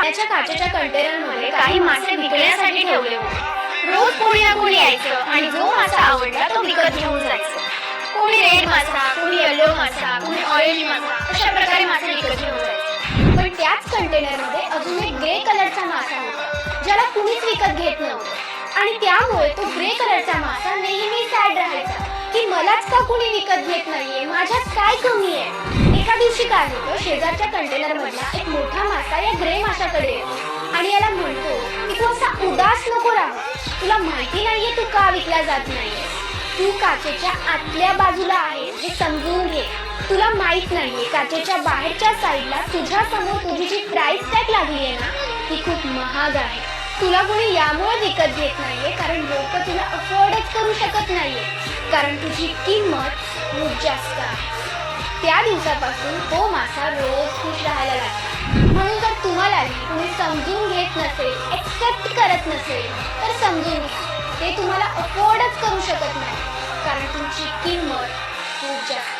पाण्याच्या काचेच्या कंटेनरमध्ये काही मासे विकण्यासाठी ठेवले होते। रोज कोणी ना कोणी यायचं आणि जो मासा आवडला तो विकत घेऊन जायचं। कोणी रेड मासा, कोणी येलो मासा, कोणी ऑरेंज मासा, अशा प्रकारे मासे विकत घेऊन जायचे। पण त्याच कंटेनरमध्ये अजून एक ग्रे कलरचा मासा होता ज्याला कुणीच विकत घेत नव्हतं आणि त्यामुळे तो ग्रे कलरचा मासा नेहमी सॅड राहायचा की मलाच का कुणी विकत घेत नाहीये, माझ्यात काय कमी आहे। एका दिवशी काय होतं, शेजारच्या कंटेनर मधला एक मोठा मासा या ग्रे माशाकडे येतो आणि याला म्हणतो की तू असा उदास नको राहू, तुला माहिती नाहीये तू का विकला जात नाहीये, तू काचेच्या आतल्या बाजूला आहे, हे समजून घे। तुला माहित नाहीये काचेच्या बाहेरच्या साईडला तुझ्या समोर तुझी जी प्राइस टॅग लागली आहे ना ती खूप महाग आहे। तुला कोणी यामुळे विकत घेत नाहीये कारण लोक तुला अफोर्डच करू शकत नाहीये, कारण तुझी किंमत खूप जास्त आहे। त्या दिवसापासून तो मासा रोज खुश राहायला लागला। म्हणून जर तुम्हालाही कोणी समजून घेत नसेल, एक्सेप्ट करत नसेल तर समजून घ्या, ते तुम्हाला अफोर्डच करू शकत नाही कारण तुमची किंमत खूप जास्त